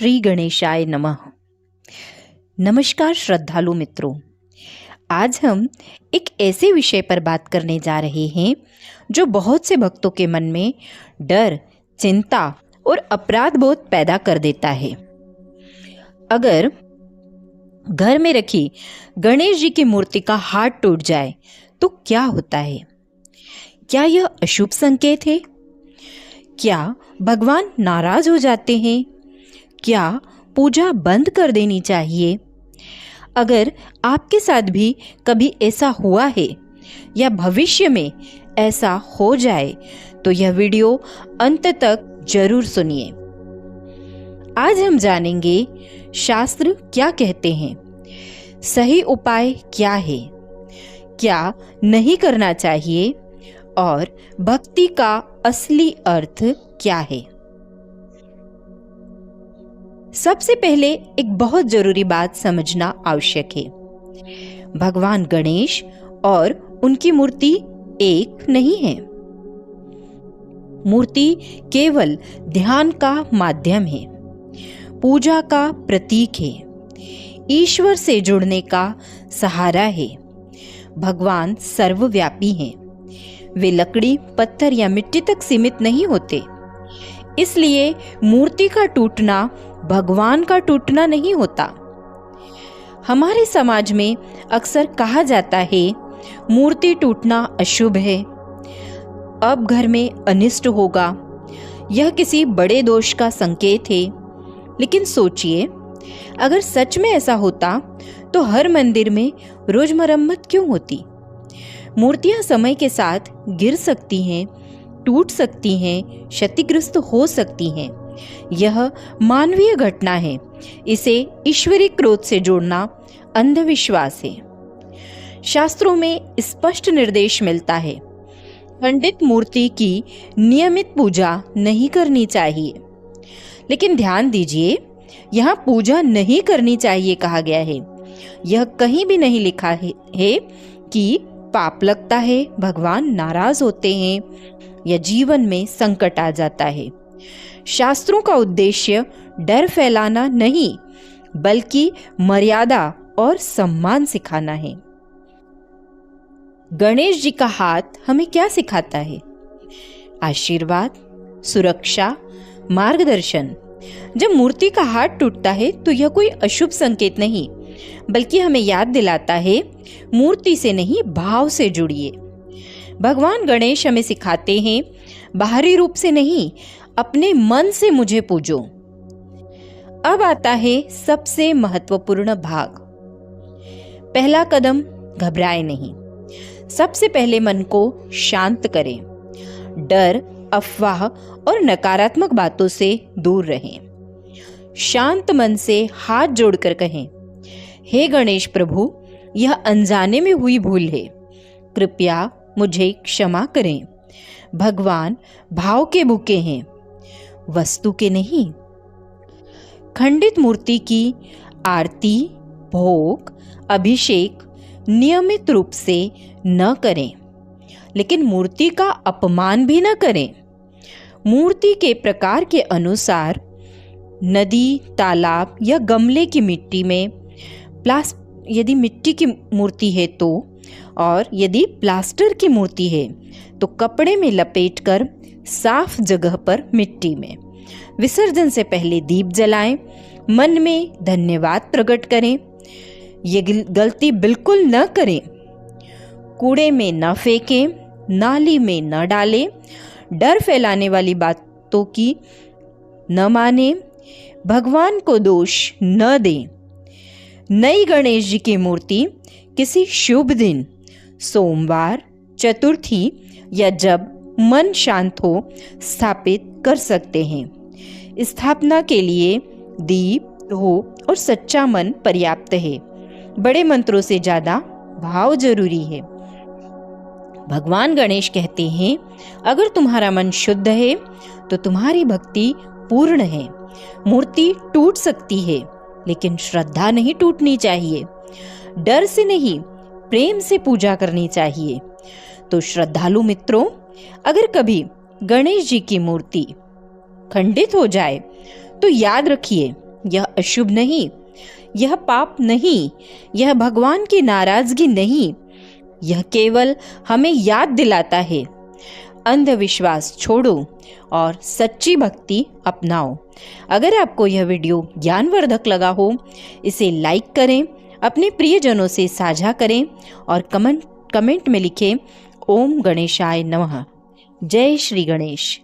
श्री गणेशाय नमः। नमस्कार श्रद्धालु मित्रों, आज हम एक ऐसे विषय पर बात करने जा रहे हैं जो बहुत से भक्तों के मन में डर, चिंता और अपराध बोध पैदा कर देता है। अगर घर में रखी गणेश जी की मूर्ति का हाथ टूट जाए तो क्या होता है? क्या यह अशुभ संकेत है? क्या भगवान नाराज हो जाते हैं? क्या पूजा बंद कर देनी चाहिए? अगर आपके साथ भी कभी ऐसा हुआ है या भविष्य में ऐसा हो जाए तो यह वीडियो अंत तक जरूर सुनिए। आज हम जानेंगे शास्त्र क्या कहते हैं, सही उपाय क्या है, क्या नहीं करना चाहिए और भक्ति का असली अर्थ क्या है। सबसे पहले एक बहुत जरूरी बात समझना आवश्यक है। भगवान गणेश और उनकी मूर्ति एक नहीं है। मूर्ति केवल ध्यान का माध्यम है, पूजा का प्रतीक है, ईश्वर से जुड़ने का सहारा है। भगवान सर्वव्यापी हैं। वे लकड़ी, पत्थर या मिट्टी तक सीमित नहीं होते। इसलिए मूर्ति का टूटना भगवान का टूटना नहीं होता। हमारे समाज में अक्सर कहा जाता है मूर्ति टूटना अशुभ है, अब घर में अनिष्ट होगा, यह किसी बड़े दोष का संकेत है। लेकिन सोचिए, अगर सच में ऐसा होता तो हर मंदिर में रोज मरम्मत क्यों होती? मूर्तियां समय के साथ गिर सकती हैं, टूट सकती हैं, क्षतिग्रस्त हो सकती हैं। यह मानवीय घटना है। इसे ईश्वरीय क्रोध से जोड़ना अंधविश्वास है। शास्त्रों में स्पष्ट निर्देश मिलता है, खंडित मूर्ति की नियमित पूजा नहीं करनी चाहिए। लेकिन ध्यान दीजिए, यहाँ पूजा नहीं करनी चाहिए कहा गया है। यह कहीं भी नहीं लिखा है कि पाप लगता है, भगवान नाराज होते हैं या जीवन में संकट आ जाता है। शास्त्रों का उद्देश्य डर फैलाना नहीं, बल्कि मर्यादा और सम्मान सिखाना है। गणेश जी का हाथ हमें क्या सिखाता है? आशीर्वाद, सुरक्षा, मार्गदर्शन। जब मूर्ति का हाथ टूटता है तो यह कोई अशुभ संकेत नहीं, बल्कि हमें याद दिलाता है मूर्ति से नहीं, भाव से जुड़िए। भगवान गणेश हमें सिखाते हैं बाहरी रूप से नहीं, अपने मन से मुझे पूजो। अब आता है सबसे महत्वपूर्ण भाग। पहला कदम, घबराए नहीं। सबसे पहले मन को शांत करें। डर, अफवाह और नकारात्मक बातों से दूर रहें। शांत मन से हाथ जोड़कर कहें, हे गणेश प्रभु, यह अनजाने में हुई भूल है, कृपया मुझे क्षमा करें। भगवान भाव के भूखे हैं, वस्तु के नहीं। खंडित मूर्ति की आरती, भोग, अभिषेक नियमित रूप से न करें, लेकिन मूर्ति का अपमान भी न करें। मूर्ति के प्रकार के अनुसार नदी, तालाब या गमले की मिट्टी में यदि मिट्टी की मूर्ति है तो, और यदि प्लास्टर की मूर्ति है तो कपड़े में लपेटकर साफ जगह पर मिट्टी में। विसर्जन से पहले दीप जलाएं, मन में धन्यवाद प्रकट करें। ये गलती बिल्कुल न करें। कूड़े में न फेंकें, नाली में न डालें, डर फैलाने वाली बातों की न माने, भगवान को दोष न दें। नई गणेश जी की मूर्ति किसी शुभ दिन, सोमवार, चतुर्थी या जब मन शांत हो स्थापित कर सकते हैं। स्थापना के लिए दीप, धूप और सच्चा मन पर्याप्त है। बड़े मंत्रों से ज्यादा भाव जरूरी है। भगवान गणेश कहते हैं, अगर तुम्हारा मन शुद्ध है तो तुम्हारी भक्ति पूर्ण है। मूर्ति टूट सकती है, लेकिन श्रद्धा नहीं टूटनी चाहिए। डर से नहीं, प्रेम से पूजा करनी चाहिए। तो श्रद्धालु मित्रों, अगर कभी गणेश जी की मूर्ति खंडित हो जाए तो याद रखिए, यह अशुभ नहीं, यह पाप नहीं, यह भगवान की नाराजगी नहीं, यह केवल हमें याद दिलाता है अंधविश्वास छोड़ो और सच्ची भक्ति अपनाओ। अगर आपको यह वीडियो ज्ञानवर्धक लगा हो, इसे लाइक करें, अपने प्रियजनों से साझा करें और कमेंट में लिखें ओम गणेशाय नमः। जय श्री गणेश।